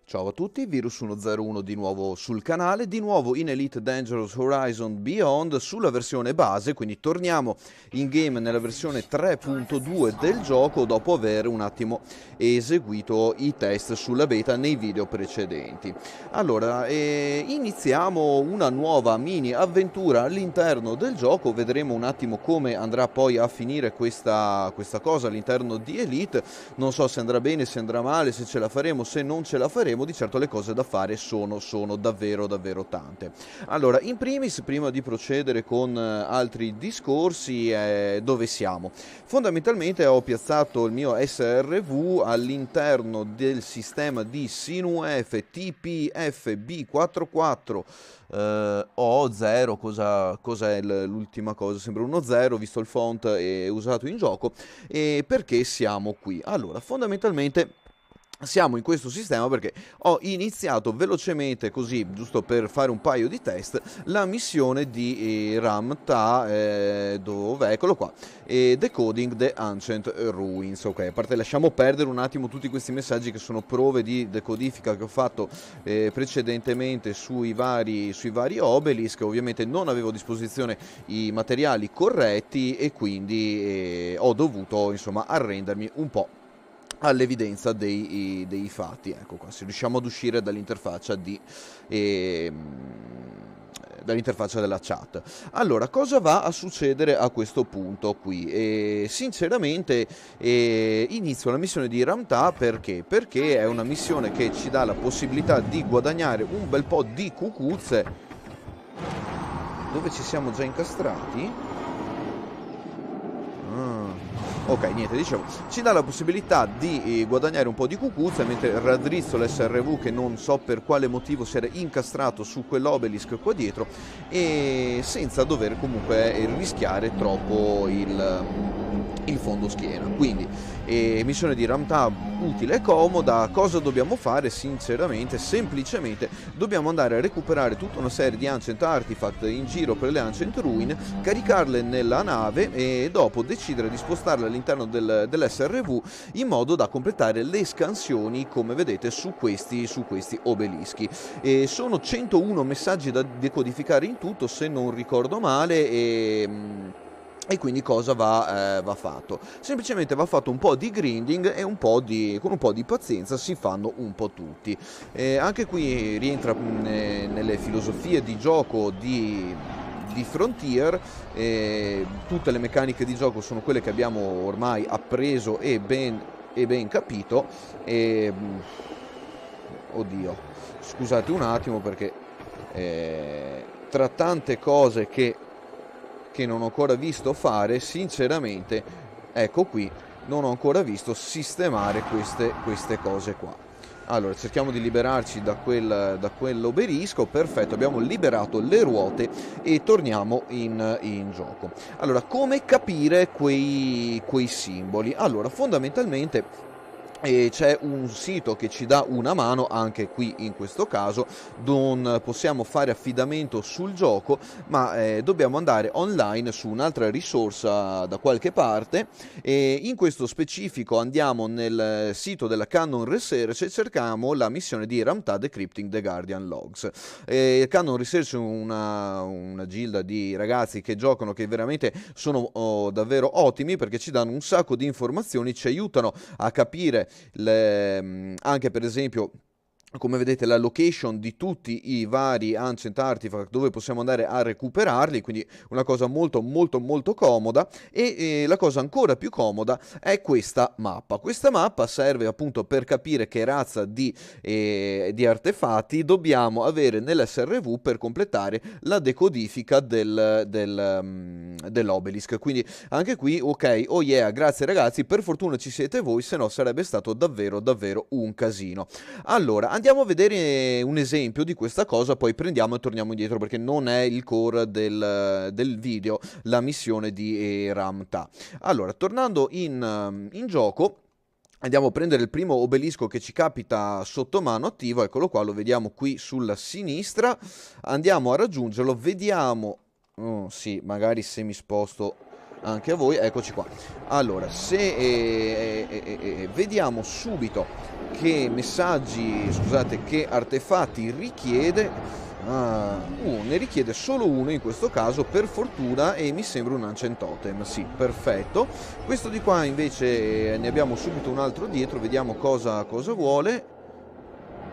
Ciao a tutti, Virus101 di nuovo sul canale, di nuovo in Elite Dangerous Horizon Beyond sulla versione base, quindi torniamo in game nella versione 3.2 del gioco dopo aver un attimo eseguito i test sulla beta nei video precedenti. Allora, iniziamo una nuova mini avventura all'interno del gioco, vedremo un attimo come andrà poi a finire questa cosa all'interno di Elite, non so se andrà bene, se andrà male, se ce la faremo, se non ce la faremo. Di certo le cose da fare sono davvero tante. Allora, in primis, prima di procedere con altri discorsi, dove siamo? Fondamentalmente ho piazzato il mio SRV all'interno del sistema di SINUF TPFB44 O0, cos'è l'ultima cosa? Sembra uno 0 visto il font usato in gioco. E perché siamo qui? Allora, fondamentalmente siamo in questo sistema perché ho iniziato velocemente, così giusto per fare un paio di test, la missione di Ramtha, dove eccolo qua, Decoding the Ancient Ruins. Ok, a parte lasciamo perdere un attimo tutti questi messaggi che sono prove di decodifica che ho fatto precedentemente sui vari obelisk. Ovviamente non avevo a disposizione i materiali corretti e quindi ho dovuto insomma arrendermi un po' all'evidenza dei fatti. Ecco qua, se riusciamo ad uscire dall'interfaccia dall'interfaccia della chat. Allora, cosa va a succedere a questo punto qui? Sinceramente inizio la missione di Ramtha perché è una missione che ci dà la possibilità di guadagnare un bel po' di cucuzze. Dove ci siamo già incastrati? Ok, niente, dicevo, ci dà la possibilità di guadagnare un po' di cucuzza mentre raddrizzo l'SRV che non so per quale motivo si era incastrato su quell'obelisk qua dietro, e senza dover comunque rischiare troppo il fondo schiena. Quindi missione di Ramtha utile e comoda. Cosa dobbiamo fare? Sinceramente, semplicemente dobbiamo andare a recuperare tutta una serie di Ancient Artifact in giro per le Ancient Ruin, caricarle nella nave e dopo decidere di spostarle all'interno dell'SRV in modo da completare le scansioni, come vedete, su questi obelischi. Sono 101 messaggi da decodificare in tutto, se non ricordo male, e quindi cosa va fatto? Semplicemente va fatto un po' di grinding e con un po' di pazienza si fanno un po' tutti. Anche qui rientra nelle filosofie di gioco di Frontier. Tutte le meccaniche di gioco sono quelle che abbiamo ormai appreso e ben capito. Oddio, scusate un attimo perché tra tante cose che non ho ancora visto fare, sinceramente, ecco qui, non ho ancora visto sistemare queste cose qua. Allora, cerchiamo di liberarci da quell'obelisco. Perfetto, abbiamo liberato le ruote e torniamo in gioco. Allora, come capire quei simboli? Allora, fondamentalmente c'è un sito che ci dà una mano, anche qui in questo caso non possiamo fare affidamento sul gioco, ma dobbiamo andare online su un'altra risorsa da qualche parte, e in questo specifico andiamo nel sito della Canon Research e cerchiamo la missione di Ramtha Decrypting the Guardian Logs. Canon Research è una gilda di ragazzi che giocano, che veramente sono davvero ottimi perché ci danno un sacco di informazioni, ci aiutano a capire anche per esempio, come vedete, la location di tutti i vari Ancient Artifact dove possiamo andare a recuperarli, quindi una cosa molto comoda. E la cosa ancora più comoda è questa mappa. Questa mappa serve appunto per capire che razza di artefatti dobbiamo avere nell'SRV per completare la decodifica dell'obelisk. Quindi anche qui, ok, oh yeah, grazie ragazzi, per fortuna ci siete voi, se no sarebbe stato davvero un casino. Allora, andiamo a vedere un esempio di questa cosa, poi prendiamo e torniamo indietro perché non è il core del video, la missione di Ramtha. Allora, tornando in gioco, andiamo a prendere il primo obelisco che ci capita sotto mano attivo, eccolo qua, lo vediamo qui sulla sinistra, andiamo a raggiungerlo, vediamo, oh, sì, magari se mi sposto anche a voi, eccoci qua. Allora, se vediamo subito che messaggi, scusate, che artefatti richiede. Ne richiede solo uno in questo caso, per fortuna, e mi sembra un Ancient Totem. Sì, perfetto. Questo di qua invece ne abbiamo subito un altro dietro, vediamo cosa vuole.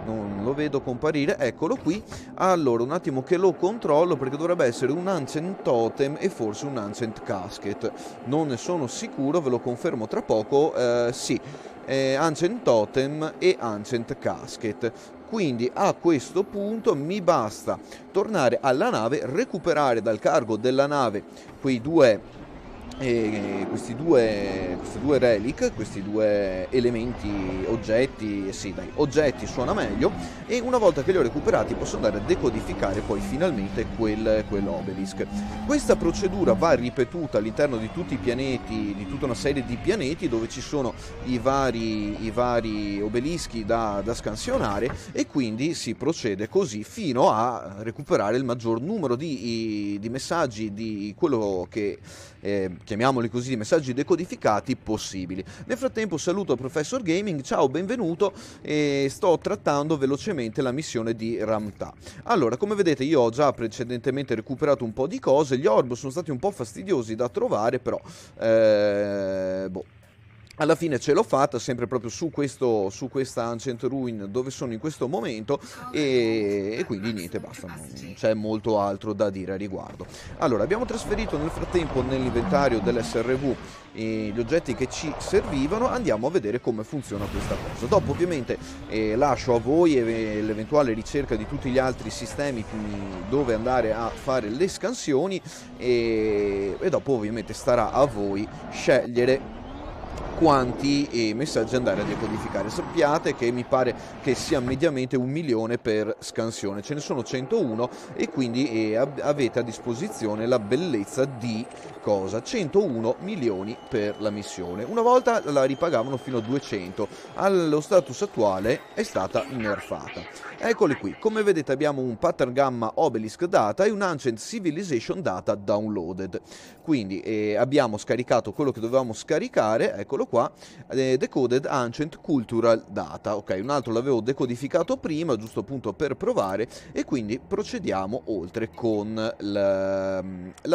Non lo vedo comparire, eccolo qui. Allora, un attimo che lo controllo, perché dovrebbe essere un Ancient Totem e forse un Ancient Casket. Non ne sono sicuro, ve lo confermo tra poco. Sì, Ancient Totem e Ancient Casket. Quindi a questo punto mi basta tornare alla nave, recuperare dal cargo della nave questi due relic, questi due elementi, oggetti, sì dai, oggetti suona meglio, e una volta che li ho recuperati posso andare a decodificare poi finalmente quell'obelisk. Questa procedura va ripetuta all'interno di tutti i pianeti, di tutta una serie di pianeti dove ci sono i vari obelischi da scansionare, e quindi si procede così fino a recuperare il maggior numero di messaggi, di quello che chiamiamoli così, messaggi decodificati possibili. Nel frattempo saluto il Professor Gaming, ciao, benvenuto, e sto trattando velocemente la missione di Ramtha. Allora, come vedete io ho già precedentemente recuperato un po' di cose, gli orb sono stati un po' fastidiosi da trovare, però alla fine ce l'ho fatta, sempre proprio su questa Ancient Ruin dove sono in questo momento, e quindi niente, basta, non c'è molto altro da dire a riguardo. Allora, abbiamo trasferito nel frattempo nell'inventario dell'SRV gli oggetti che ci servivano, andiamo a vedere come funziona questa cosa. Dopo ovviamente lascio a voi l'eventuale ricerca di tutti gli altri sistemi dove andare a fare le scansioni, e dopo ovviamente starà a voi scegliere quanti messaggi andare a decodificare. Sappiate che mi pare che sia mediamente 1 milione per scansione, ce ne sono 101, e quindi avete a disposizione la bellezza di 101 milioni per la missione. Una volta la ripagavano fino a 200, allo status attuale è stata nerfata. Eccoli qui, come vedete abbiamo un Pattern Gamma Obelisk Data e un Ancient Civilization Data downloaded. Quindi abbiamo scaricato quello che dovevamo scaricare, eccolo qua, Decoded Ancient Cultural Data. Ok, un altro l'avevo decodificato prima, giusto appunto per provare, e quindi procediamo oltre con la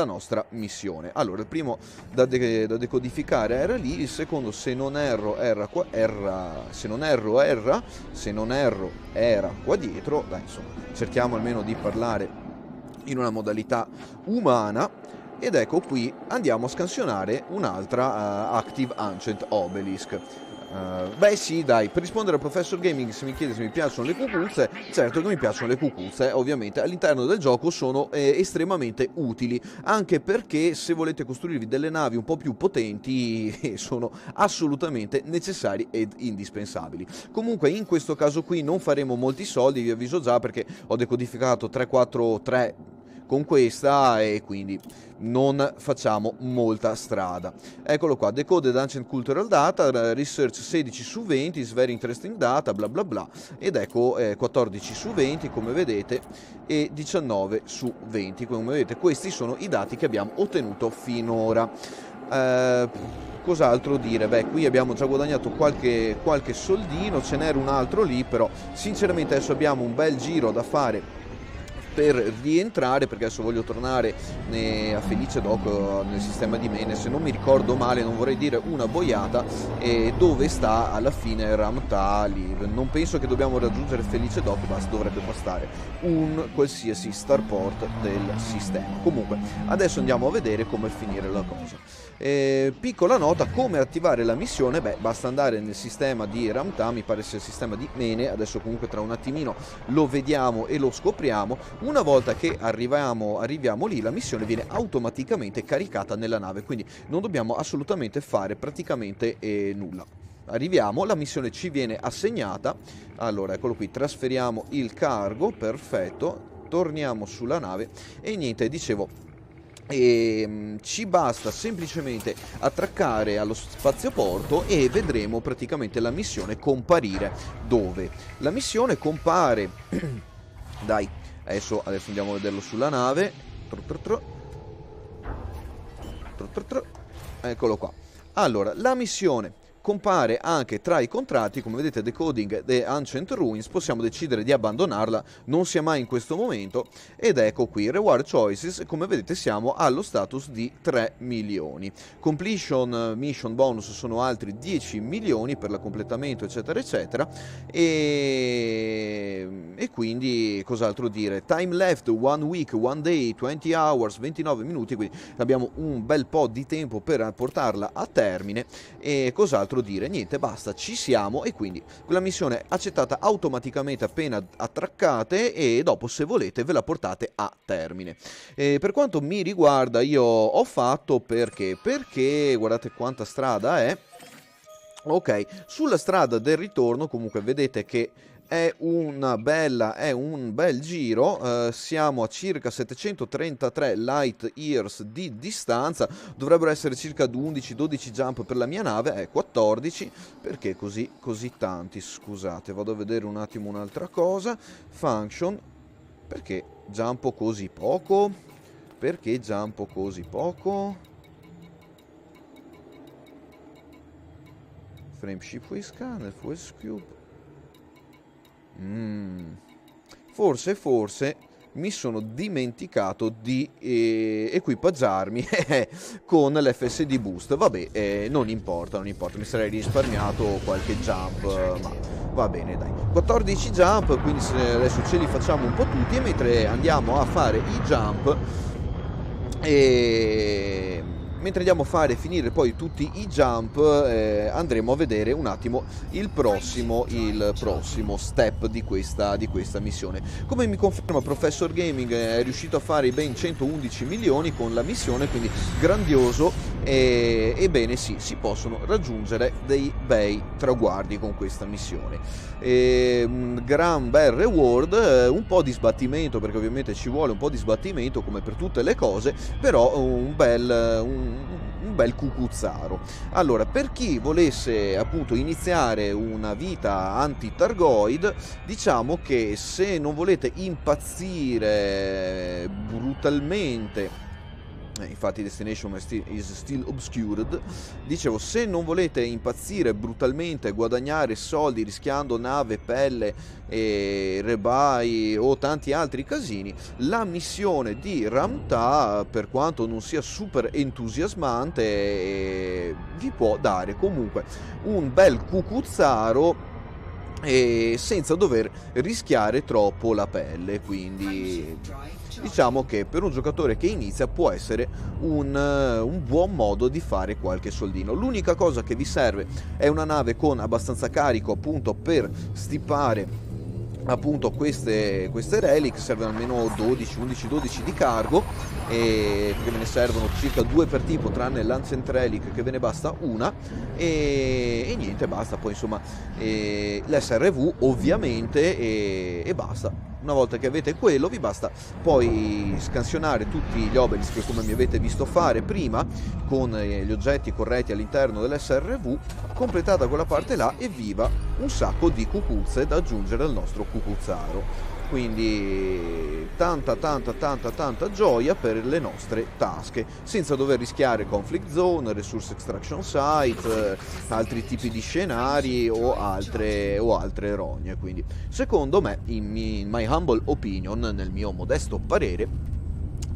nostra missione. Allora, il primo da decodificare era lì, il secondo, se non erro, era qua dietro. Dai, insomma, cerchiamo almeno di parlare in una modalità umana. Ed ecco qui andiamo a scansionare un'altra Active Ancient Obelisk. Beh sì, dai, per rispondere al Professor Gaming, se mi chiede se mi piacciono le cucuzze, certo che mi piacciono le cucuzze, ovviamente all'interno del gioco sono estremamente utili, anche perché se volete costruirvi delle navi un po' più potenti sono assolutamente necessari ed indispensabili. Comunque in questo caso qui non faremo molti soldi, vi avviso già, perché ho decodificato 343 con questa, e quindi non facciamo molta strada. Eccolo qua, Decoded Ancient Cultural Data, Research 16 su 20, is very interesting data, bla bla bla, ed ecco 14 su 20 come vedete, e 19 su 20 come vedete. Questi sono i dati che abbiamo ottenuto finora. Cos'altro dire? Beh, qui abbiamo già guadagnato qualche soldino, ce n'era un altro lì, però sinceramente adesso abbiamo un bel giro da fare per rientrare, perché adesso voglio tornare a Felice Doc, nel sistema di Mene, se non mi ricordo male, non vorrei dire una boiata, dove sta alla fine Ramtha lì. Non penso che dobbiamo raggiungere Felice Doc, ma dovrebbe bastare un qualsiasi starport del sistema. Comunque adesso andiamo a vedere come finire la cosa. Piccola nota, come attivare la missione? Beh, basta andare nel sistema di Ramtha, mi pare sia il sistema di Mene, adesso comunque tra un attimino lo vediamo e lo scopriamo. Una volta che arriviamo lì, la missione viene automaticamente caricata nella nave, quindi non dobbiamo assolutamente fare praticamente nulla. Arriviamo, la missione ci viene assegnata, allora eccolo qui, trasferiamo il cargo, perfetto, torniamo sulla nave e niente, dicevo, ci basta semplicemente attraccare allo spazioporto e vedremo praticamente la missione comparire. Dove? La missione compare dai, adesso andiamo a vederlo sulla nave. Eccolo qua. Allora, la missione compare anche tra i contratti, come vedete, Decoding the Ancient Ruins. Possiamo decidere di abbandonarla, non sia mai in questo momento. Ed ecco qui, Reward Choices, come vedete siamo allo status di 3 milioni. Completion Mission Bonus sono altri 10 milioni per il completamento, eccetera, eccetera. E quindi, cos'altro dire? Time left, 1 week, 1 day, 20 hours, 29 minuti, quindi abbiamo un bel po' di tempo per portarla a termine. E cos'altro dire? Niente, basta, ci siamo. E quindi quella missione è accettata automaticamente appena attraccate, e dopo, se volete, ve la portate a termine. Per quanto mi riguarda, io ho fatto perché guardate quanta strada è. Ok, sulla strada del ritorno comunque vedete che è un bel giro. Siamo a circa 733 light years di distanza. Dovrebbero essere circa 11-12 jump per la mia nave, 14. Perché così tanti? Scusate, vado a vedere un attimo un'altra cosa. Function, perché jumpo così poco? Perché jumpo così poco? Frameship Way Scanner, Fuel Cube. Forse mi sono dimenticato di equipaggiarmi con l'FSD Boost. Vabbè, non importa, mi sarei risparmiato qualche jump, ma va bene, dai. 14 jump, quindi adesso ce li facciamo un po' tutti, e mentre andiamo a fare i jump mentre andiamo a finire poi tutti i jump, andremo a vedere un attimo il prossimo step di questa missione. Come mi conferma Professor Gaming, è riuscito a fare ben 111 milioni con la missione, quindi grandioso. Ebbene sì, si possono raggiungere dei bei traguardi con questa missione. Un gran bel reward, un po' di sbattimento, perché ovviamente ci vuole un po' di sbattimento come per tutte le cose, però un bel cucuzzaro. Allora, per chi volesse appunto iniziare una vita anti-Targoid, diciamo che se non volete impazzire brutalmente, infatti Destination is still obscured, dicevo, se non volete impazzire brutalmente, guadagnare soldi rischiando nave, pelle, rebuy o tanti altri casini, la missione di Ramtha, per quanto non sia super entusiasmante, vi può dare comunque un bel cucuzzaro, senza dover rischiare troppo la pelle. Quindi diciamo che per un giocatore che inizia può essere un buon modo di fare qualche soldino. L'unica cosa che vi serve è una nave con abbastanza carico appunto per stipare appunto queste relic. Servono almeno 12 di cargo, perché ve ne servono circa 2 per tipo, tranne l'Ancient Relic che ve ne basta una, e niente, basta. Poi insomma l'SRV ovviamente, e basta. Una volta che avete quello, vi basta poi scansionare tutti gli obelisk, come mi avete visto fare prima, con gli oggetti corretti all'interno dell'SRV. Completata quella parte là, e viva un sacco di cucuzze da aggiungere al nostro cucuzzaro. Quindi tanta gioia per le nostre tasche, senza dover rischiare conflict zone, resource extraction site, altri tipi di scenari o altre rogne. Quindi secondo me, in my humble opinion, nel mio modesto parere,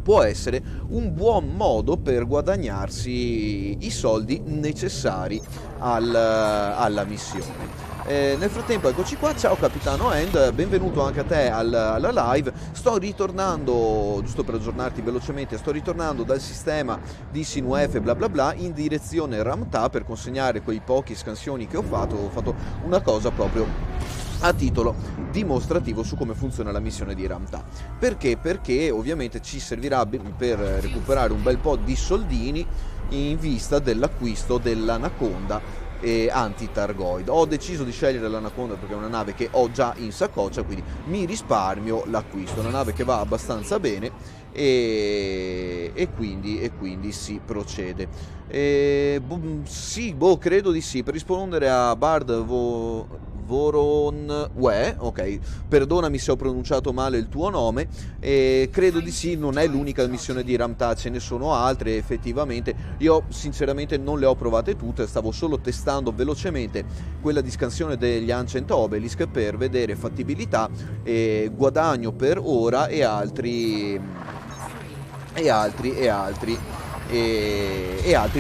può essere un buon modo per guadagnarsi i soldi necessari alla missione. Nel frattempo eccoci qua, ciao Capitano End, benvenuto anche a te alla live. Sto ritornando, giusto per aggiornarti velocemente, sto ritornando dal sistema di Sinuef e bla bla bla in direzione Ramtha per consegnare quei pochi scansioni che ho fatto una cosa proprio a titolo dimostrativo su come funziona la missione di Ramtha. Perché? Perché ovviamente ci servirà per recuperare un bel po' di soldini in vista dell'acquisto dell'Anaconda anti-Targoid. Ho deciso di scegliere l'Anaconda perché è una nave che ho già in saccoccia, quindi mi risparmio l'acquisto. È una nave che va abbastanza bene, e quindi si procede. Sì, credo di sì. Per rispondere a Bard Voronwe, ok, perdonami se ho pronunciato male il tuo nome, credo di sì, non è l'unica missione di Ramtha, ce ne sono altre effettivamente. Io sinceramente non le ho provate tutte, stavo solo testando velocemente quella di scansione degli Ancient Obelisk per vedere fattibilità, guadagno per ora e altri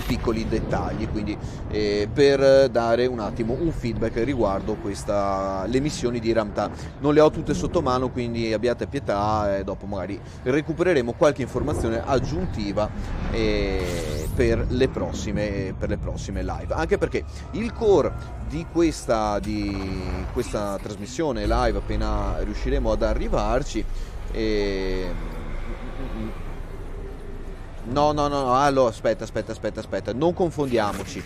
piccoli dettagli, quindi per dare un attimo un feedback riguardo le missioni di Ramtha. Non le ho tutte sotto mano, quindi abbiate pietà, e dopo magari recupereremo qualche informazione aggiuntiva per le prossime live, anche perché il core di questa trasmissione live, appena riusciremo ad arrivarci, No, allora aspetta, non confondiamoci,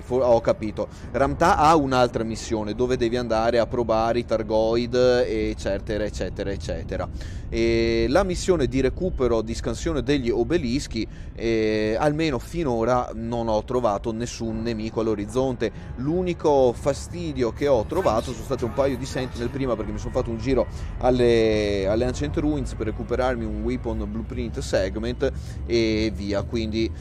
ho capito. Ramtha ha un'altra missione dove devi andare a provare i Targoid, eccetera. E la missione di recupero, di scansione degli obelischi, almeno finora non ho trovato nessun nemico all'orizzonte. L'unico fastidio che ho trovato sono state un paio di sentinel prima, perché mi sono fatto un giro alle Ancient Ruins per recuperarmi un weapon blueprint segment e via, quindi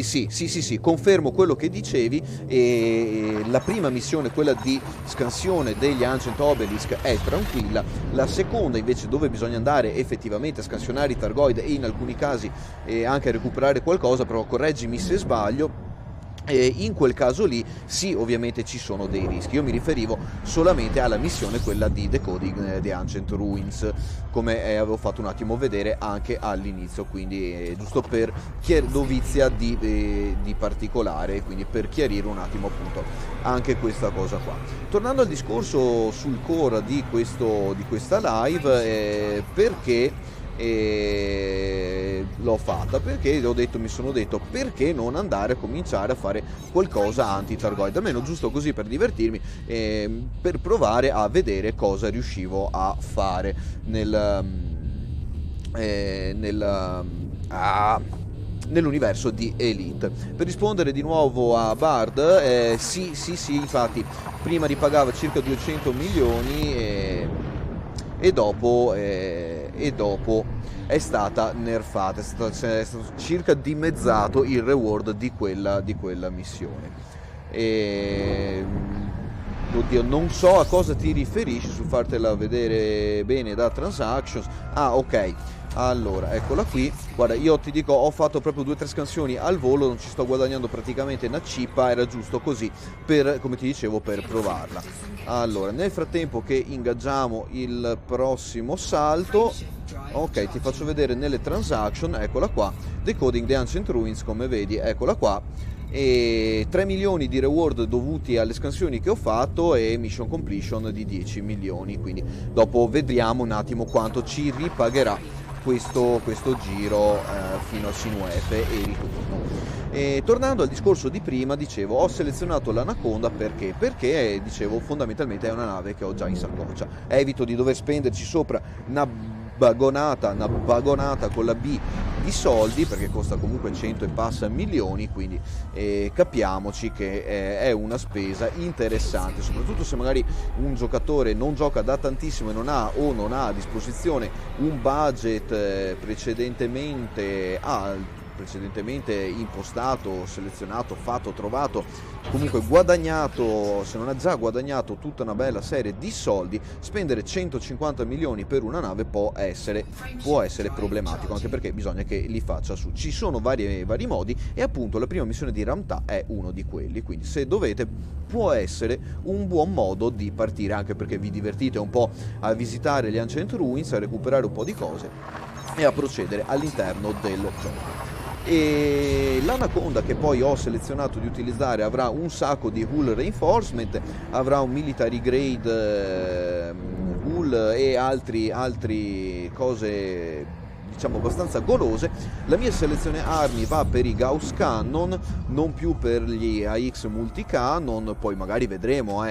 sì, confermo quello che dicevi, e la prima missione, quella di scansione degli Ancient Obelisk, è tranquilla. La seconda invece, dove bisogna andare effettivamente a scansionare i Targoid e in alcuni casi anche a recuperare qualcosa, però correggimi se sbaglio, in quel caso lì sì, ovviamente ci sono dei rischi. Io mi riferivo solamente alla missione, quella di decoding the Ancient Ruins, come avevo fatto un attimo vedere anche all'inizio, quindi giusto per dovizia di particolare, quindi per chiarire un attimo appunto anche questa cosa qua. Tornando al discorso sul core di questa live, perché l'ho fatta, perché mi sono detto perché non andare a cominciare a fare qualcosa anti-Targoid, almeno giusto così per divertirmi, per provare a vedere cosa riuscivo a fare nell'universo di Elite. Per rispondere di nuovo a Bard, sì, infatti prima ripagava circa 200 milioni e dopo è stata nerfata, è stato circa dimezzato il reward di quella missione. Oddio, non so a cosa ti riferisci sul fartela vedere bene da transactions. Ah, ok. Allora, eccola qui. Guarda, io ti dico, ho fatto proprio 2 o 3 scansioni al volo, non ci sto guadagnando praticamente una cippa, era giusto così, come ti dicevo, per provarla. Allora, nel frattempo che ingaggiamo il prossimo salto, ok, ti faccio vedere nelle transaction, eccola qua, Decoding the Ancient Ruins, come vedi, eccola qua, e 3 milioni di reward dovuti alle scansioni che ho fatto e mission completion di 10 milioni, quindi dopo vedremo un attimo quanto ci ripagherà questo giro fino a Sinuefe e ritorno. Tornando al discorso di prima, dicevo, ho selezionato l'Anaconda perché dicevo, fondamentalmente è una nave che ho già in saccoccia, evito di dover spenderci sopra una vagonata con la B di soldi, perché costa comunque 100 e passa milioni, quindi capiamoci che è una spesa interessante, soprattutto se magari un giocatore non gioca da tantissimo e non ha a disposizione un budget precedentemente impostato, selezionato, fatto, trovato, comunque guadagnato, se non ha già guadagnato tutta una bella serie di soldi, spendere 150 milioni per una nave può essere problematico, anche perché bisogna che li faccia su. Ci sono vari modi e appunto la prima missione di Ramtha è uno di quelli, quindi se dovete può essere un buon modo di partire, anche perché vi divertite un po' a visitare gli Ancient Ruins, a recuperare un po' di cose e a procedere all'interno del gioco. E l'Anaconda, che poi ho selezionato di utilizzare, avrà un sacco di hull reinforcement, avrà un military grade hull e altri cose, diciamo abbastanza golose. La mia selezione armi va per i Gauss Cannon, non più per gli AX Multicannon, poi magari vedremo,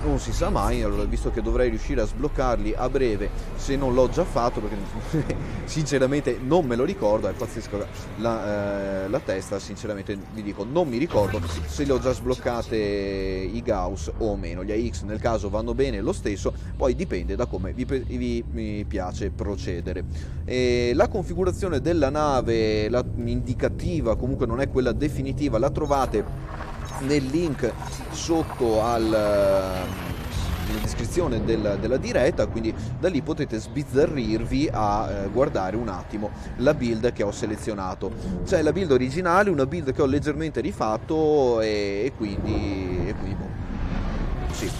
non si sa mai. Allora, visto che dovrei riuscire a sbloccarli a breve, se non l'ho già fatto, perché sinceramente non me lo ricordo, è pazzesco la testa, sinceramente vi dico, non mi ricordo se li ho già sbloccate i Gauss o meno. Gli AX nel caso vanno bene lo stesso, poi dipende da come vi piace procedere. La configurazione della nave, la indicativa, comunque non è quella definitiva, la trovate nel link sotto nella descrizione della diretta, quindi da lì potete sbizzarrirvi a guardare un attimo la build che ho selezionato. C'è la build originale, una build che ho leggermente rifatto e quindi boh. Sì.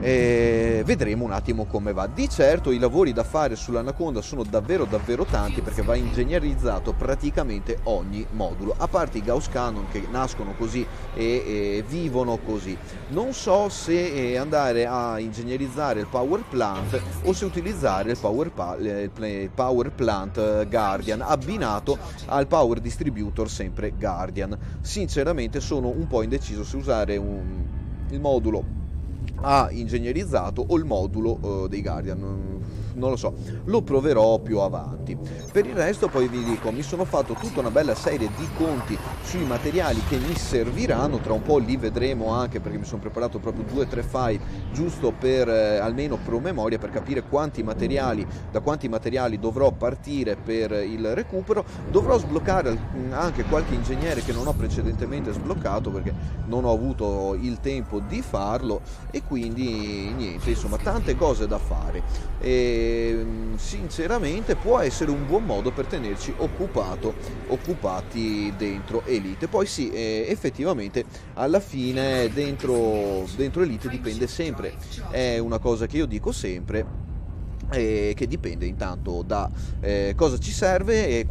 Vedremo un attimo come va. Di certo i lavori da fare sull'Anaconda sono davvero tanti, perché va ingegnerizzato praticamente ogni modulo, a parte i Gauss Cannon che nascono così e vivono così. Non so se andare a ingegnerizzare il Power Plant o se utilizzare il Power Plant Guardian abbinato al Power Distributor sempre Guardian. Sinceramente sono un po' indeciso se usare il modulo ingegnerizzato o il modulo dei Guardian, non lo so, lo proverò più avanti. Per il resto poi vi dico, mi sono fatto tutta una bella serie di conti sui materiali che mi serviranno, tra un po' li vedremo anche, perché mi sono preparato proprio 2-3 file giusto per almeno promemoria, per capire da quanti materiali dovrò partire per il recupero. Dovrò sbloccare anche qualche ingegnere che non ho precedentemente sbloccato, perché non ho avuto il tempo di farlo, e quindi niente, insomma, tante cose da fare, e sinceramente può essere un buon modo per tenerci occupati dentro Elite. Poi sì, effettivamente alla fine dentro Elite dipende sempre, è una cosa che io dico sempre, che dipende intanto da cosa ci serve e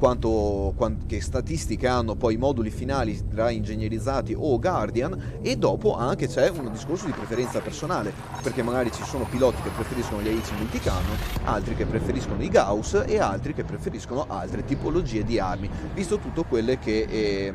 che statistiche hanno poi i moduli finali tra ingegnerizzati o Guardian, e dopo anche c'è un discorso di preferenza personale, perché magari ci sono piloti che preferiscono gli AX Multicannon, altri che preferiscono i Gauss e altri che preferiscono altre tipologie di armi, visto tutto quelle che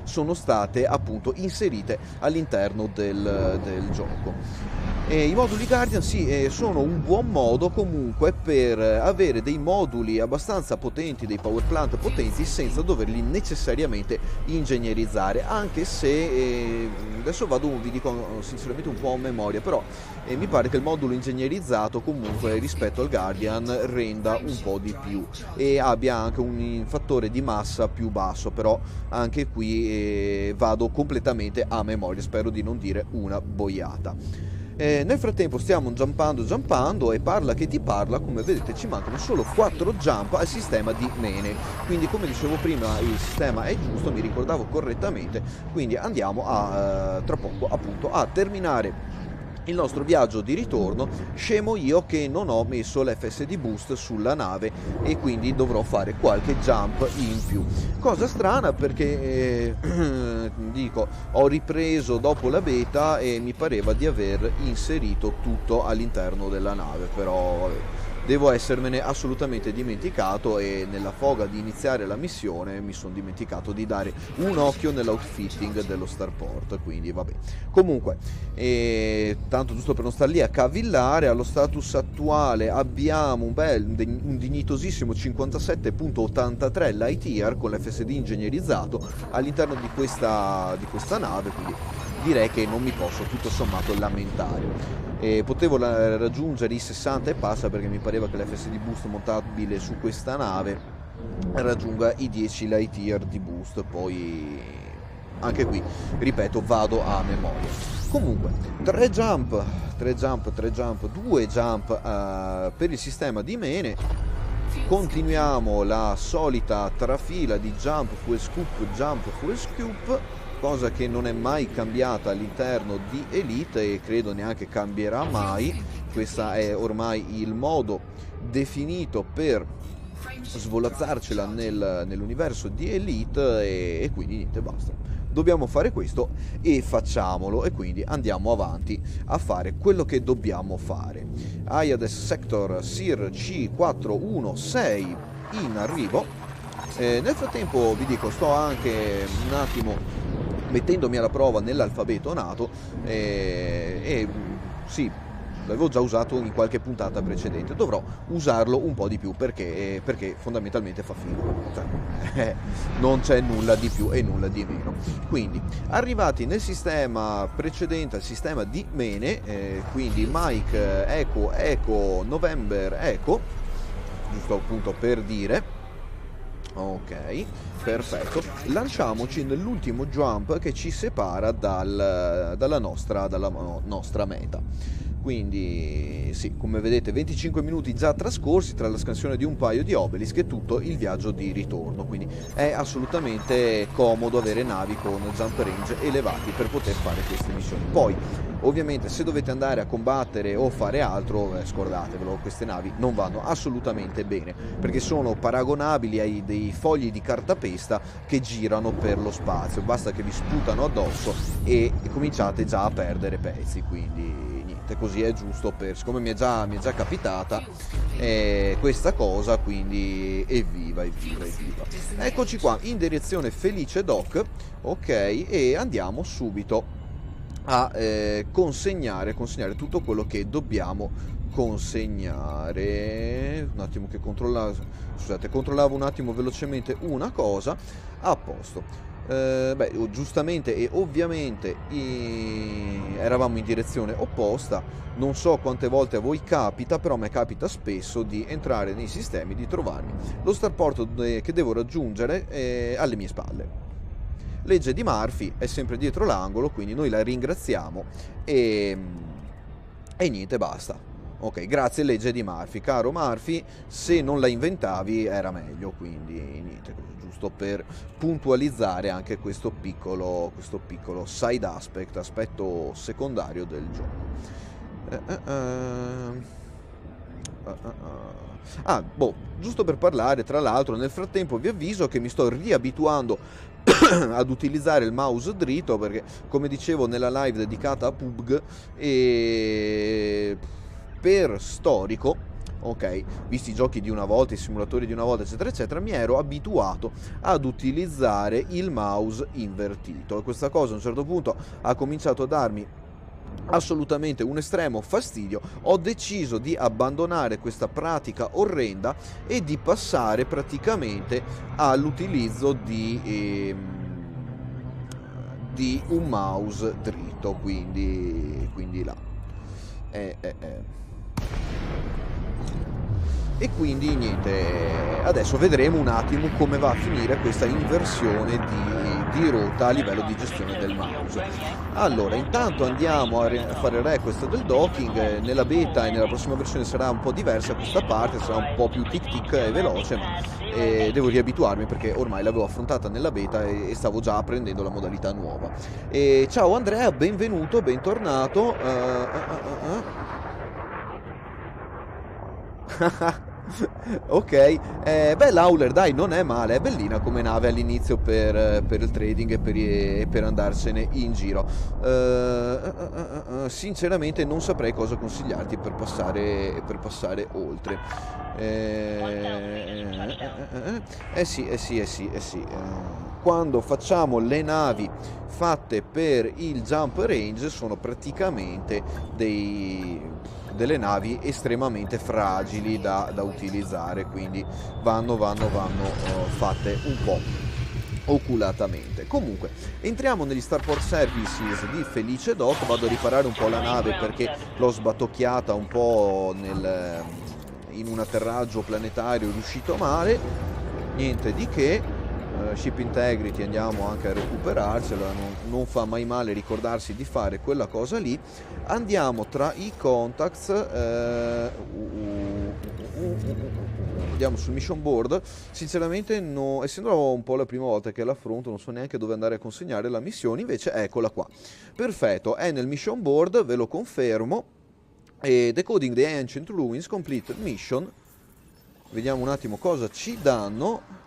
sono state appunto inserite all'interno del gioco. I moduli Guardian sì, sono un buon modo comunque per avere dei moduli abbastanza potenti, dei power plant potenti, senza doverli necessariamente ingegnerizzare, anche se adesso vi dico sinceramente un po' a memoria, però mi pare che il modulo ingegnerizzato comunque rispetto al Guardian renda un po' di più e abbia anche un fattore di massa più basso, però anche qui vado completamente a memoria, spero di non dire una boiata. Nel frattempo stiamo jumpando e parla che ti parla, come vedete ci mancano solo 4 jump al sistema di Mene, quindi come dicevo prima il sistema è giusto, mi ricordavo correttamente, quindi andiamo tra poco appunto a terminare il nostro viaggio di ritorno. Scemo io che non ho messo l'FSD boost sulla nave e quindi dovrò fare qualche jump in più, cosa strana perché dico, ho ripreso dopo la beta e mi pareva di aver inserito tutto all'interno della nave, però devo essermene assolutamente dimenticato e nella foga di iniziare la missione mi sono dimenticato di dare un occhio nell'outfitting dello starport, quindi vabbè. Comunque, tanto giusto per non star lì a cavillare, allo status attuale abbiamo un dignitosissimo 57.83 light year con l'FSD ingegnerizzato all'interno di questa nave, quindi direi che non mi posso tutto sommato lamentare. Potevo raggiungere i 60 e passa, perché mi pareva che l'FSD boost montabile su questa nave raggiunga i 10 light year di boost, poi anche qui ripeto vado a memoria. Comunque 2 jump per il sistema di Mene. Continuiamo la solita trafila di jump fuel scoop, cosa che non è mai cambiata all'interno di Elite e credo neanche cambierà mai. Questo è ormai il modo definito per svolazzarcela nell'universo di Elite e quindi niente, basta. dobbiamo fare questo e facciamolo, e quindi andiamo avanti a fare quello che dobbiamo fare. Hyades Sector SIR C416 in arrivo. Nel frattempo vi dico, sto anche un attimo mettendomi alla prova nell'alfabeto nato, e sì, l'avevo già usato in qualche puntata precedente, dovrò usarlo un po' di più perché fondamentalmente fa figo, cioè, non c'è nulla di più e nulla di meno. Quindi arrivati nel sistema precedente, al sistema di Mene, quindi Mike Echo November Echo, giusto appunto per dire. Ok, perfetto. Lanciamoci nell'ultimo jump che ci separa dalla nostra meta. Quindi sì, come vedete 25 minuti già trascorsi tra la scansione di un paio di obelisk e tutto il viaggio di ritorno, quindi è assolutamente comodo avere navi con jump range elevati per poter fare queste missioni. Poi ovviamente se dovete andare a combattere o fare altro, scordatevelo, queste navi non vanno assolutamente bene perché sono paragonabili ai dei fogli di cartapesta che girano per lo spazio, basta che vi sputano addosso e cominciate già a perdere pezzi, quindi così è giusto, siccome mi è già capitata questa cosa, quindi evviva. Eccoci qua in direzione Felice Dock, ok, e andiamo subito a consegnare tutto quello che dobbiamo consegnare. Un attimo che controllavo un attimo velocemente una cosa. A posto. Giustamente e ovviamente eravamo in direzione opposta. Non so quante volte a voi capita, però a me capita spesso di entrare nei sistemi, di trovarmi lo starport che devo raggiungere alle mie spalle. Legge di Murphy è sempre dietro l'angolo, quindi noi la ringraziamo e niente, basta. Ok, grazie legge di Murphy, caro Murphy, se non la inventavi era meglio, quindi niente, giusto per puntualizzare anche questo piccolo side aspetto secondario del gioco. Giusto per parlare, tra l'altro, nel frattempo vi avviso che mi sto riabituando ad utilizzare il mouse dritto perché, come dicevo nella live dedicata a PUBG, per storico, ok, visti i giochi di una volta, i simulatori di una volta, eccetera eccetera, mi ero abituato ad utilizzare il mouse invertito e questa cosa a un certo punto ha cominciato a darmi assolutamente un estremo fastidio. Ho deciso di abbandonare questa pratica orrenda e di passare praticamente all'utilizzo di un mouse dritto, quindi là e quindi niente, adesso vedremo un attimo come va a finire questa inversione di rotta a livello di gestione del mouse. Allora, intanto andiamo a fare il request del docking. Nella beta e nella prossima versione sarà un po' diversa questa parte, sarà un po' più tic tic e veloce, ma devo riabituarmi perché ormai l'avevo affrontata nella beta e stavo già apprendendo la modalità nuova. Ciao Andrea, benvenuto, bentornato. Ok, l'Auler dai, non è male, è bellina come nave all'inizio per il trading e per andarsene in giro. Sinceramente non saprei cosa consigliarti per passare oltre. Sì. Quando facciamo le navi fatte per il jump range sono praticamente delle navi estremamente fragili da utilizzare, quindi vanno fatte un po' oculatamente. Comunque entriamo negli starport services di Felice Dock. Vado a riparare un po' la nave perché l'ho sbatocchiata un po' in un atterraggio planetario riuscito male. Niente di che. Ship integrity andiamo anche a recuperarcela, non fa mai male ricordarsi di fare quella cosa lì. Andiamo tra i contacts, andiamo sul mission board. Sinceramente essendo un po' la prima volta che l'affronto non so neanche dove andare a consegnare la missione, invece eccola qua, perfetto, è nel mission board, ve lo confermo. Decoding the Ancient Ruins Complete Mission. Vediamo un attimo cosa ci danno.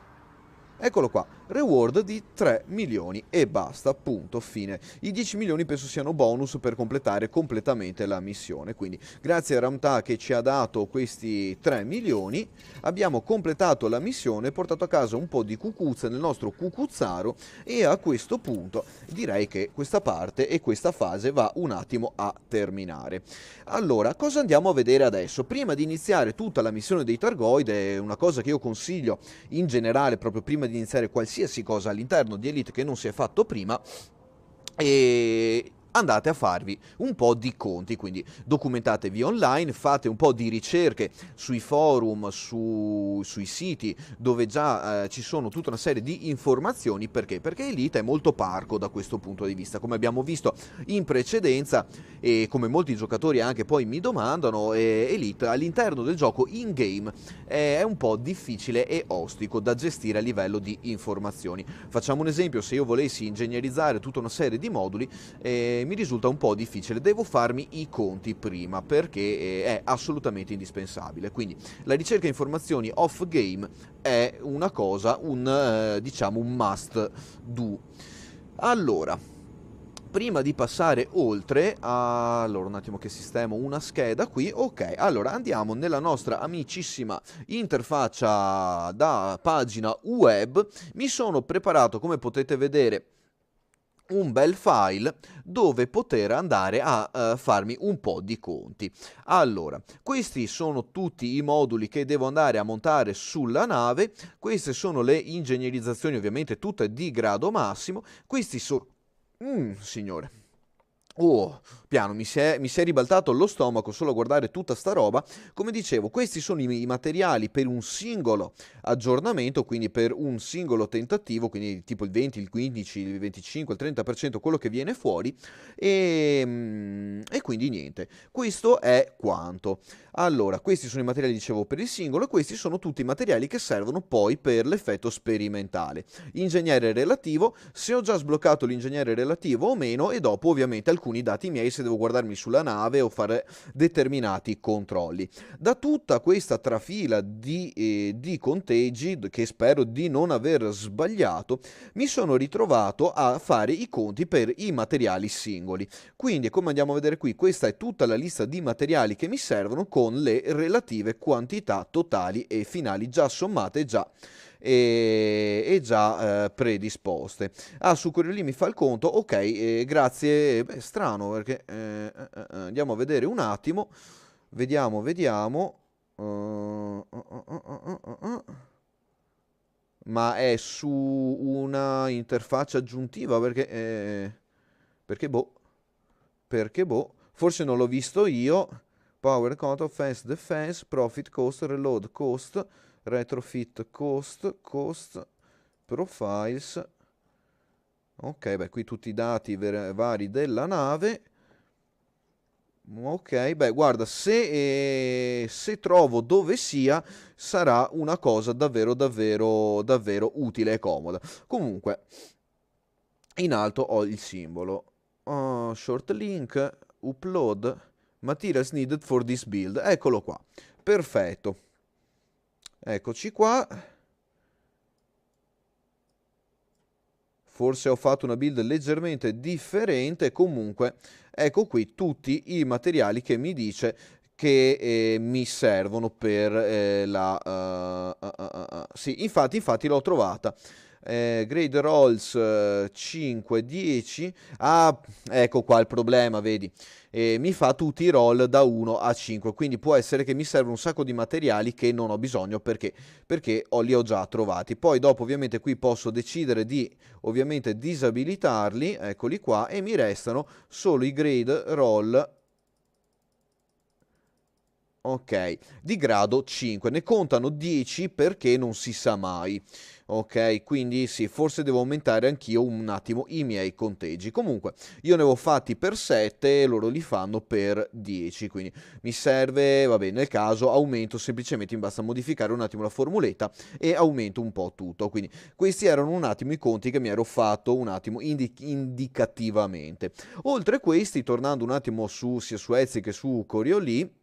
Eccolo qua, reward di 3 milioni e basta, punto, fine. I 10 milioni penso siano bonus per completare completamente la missione, quindi grazie a Ramtha che ci ha dato questi 3 milioni abbiamo completato la missione, portato a casa un po' di cucuzza nel nostro cucuzzaro e a questo punto direi che questa parte e questa fase va un attimo a terminare. Allora, cosa andiamo a vedere adesso? Prima di iniziare tutta la missione dei Targoid, è una cosa che io consiglio in generale proprio prima di iniziare qualsiasi cosa all'interno di Elite che non si è fatto prima, e andate a farvi un po' di conti, quindi documentatevi online, fate un po' di ricerche sui forum, sui siti dove già ci sono tutta una serie di informazioni. Perché? Perché Elite è molto parco da questo punto di vista, come abbiamo visto in precedenza e come molti giocatori anche poi mi domandano, Elite all'interno del gioco in game è un po' difficile e ostico da gestire a livello di informazioni. Facciamo un esempio: se io volessi ingegnerizzare tutta una serie di moduli, mi risulta un po' difficile, devo farmi i conti prima perché è assolutamente indispensabile. Quindi la ricerca informazioni off game è una cosa, diciamo un must do. Allora, prima di passare oltre, allora un attimo che sistemo una scheda qui, ok, allora andiamo nella nostra amicissima interfaccia da pagina web. Mi sono preparato, come potete vedere, un bel file dove poter andare a farmi un po' di conti. Allora, questi sono tutti i moduli che devo andare a montare sulla nave, queste sono le ingegnerizzazioni ovviamente tutte di grado massimo, questi sono... signore... Oh, piano, mi si è ribaltato lo stomaco solo a guardare tutta sta roba. Come dicevo, questi sono i materiali per un singolo aggiornamento, quindi per un singolo tentativo, quindi tipo il 20, il 15, il 25, il 30% quello che viene fuori. E quindi niente, questo è quanto. Allora, questi sono i materiali, dicevo, per il singolo, e questi sono tutti i materiali che servono poi per l'effetto sperimentale. Ingegnere relativo, se ho già sbloccato l'ingegnere relativo o meno, e dopo ovviamente alcuni dati miei se devo guardarmi sulla nave o fare determinati controlli. Da tutta questa trafila di conteggi, che spero di non aver sbagliato, mi sono ritrovato a fare i conti per i materiali singoli. Quindi, come andiamo a vedere qui, questa è tutta la lista di materiali che mi servono con le relative quantità totali e finali già sommate e già predisposte. Su quello lì mi fa il conto, ok, grazie. Beh, strano perché andiamo a vedere un attimo, vediamo. Ma è su una interfaccia aggiuntiva perché boh, forse non l'ho visto io. Power Control, Fast Defense, Profit Cost, Reload Cost, Retrofit Cost, Profiles. Ok, beh, qui tutti i dati vari della nave. Ok, beh, guarda, se trovo dove sia, sarà una cosa davvero, davvero, davvero utile e comoda. Comunque, in alto ho il simbolo. Short link, upload, materials needed for this build. Eccolo qua. Perfetto. Eccoci qua. Forse ho fatto una build leggermente differente, comunque ecco qui tutti i materiali che mi dice che mi servono per sì, infatti l'ho trovata. Grade Rolls 5, 10. Ecco qua il problema, vedi. Mi fa tutti i roll da 1 a 5, quindi può essere che mi serve un sacco di materiali che non ho bisogno perché li ho già trovati. Poi dopo ovviamente qui posso decidere di ovviamente disabilitarli, eccoli qua, e mi restano solo i grade roll, ok, di grado 5. Ne contano 10 perché non si sa mai. Ok, quindi sì, forse devo aumentare anch'io un attimo i miei conteggi. Comunque, io ne avevo fatti per 7 e loro li fanno per 10, quindi mi serve, vabbè, nel caso aumento semplicemente, mi basta modificare un attimo la formuletta e aumento un po' tutto. Quindi questi erano un attimo i conti che mi ero fatto un attimo indicativamente. Oltre a questi, tornando un attimo sia su Etsy che su Coriolì,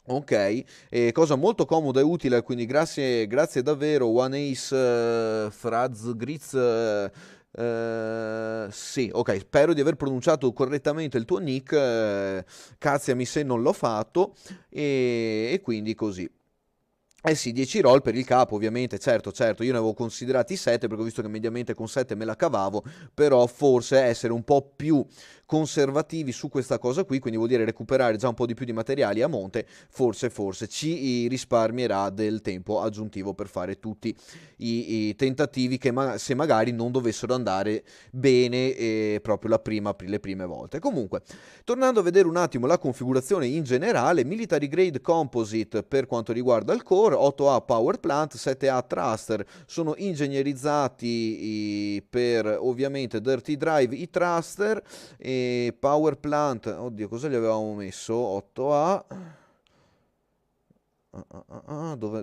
Ok, cosa molto comoda e utile, quindi grazie davvero One Ace Fraz Gritz. Sì, ok, spero di aver pronunciato correttamente il tuo nick, cazziami se non l'ho fatto, e quindi così. Eh sì, 10 roll per il capo, ovviamente, certo, certo, io ne avevo considerati 7 perché ho visto che mediamente con 7 me la cavavo, però forse essere un po' più conservativi su questa cosa qui, quindi vuol dire recuperare già un po' di più di materiali a monte, forse ci risparmierà del tempo aggiuntivo per fare tutti i tentativi che se magari non dovessero andare bene proprio le prime volte. Comunque, tornando a vedere un attimo la configurazione in generale, Military Grade Composite per quanto riguarda il core, 8A Power Plant, 7A Thruster sono ingegnerizzati per ovviamente Dirty Drive i thruster, e Power Plant, oddio cosa gli avevamo messo? 8A.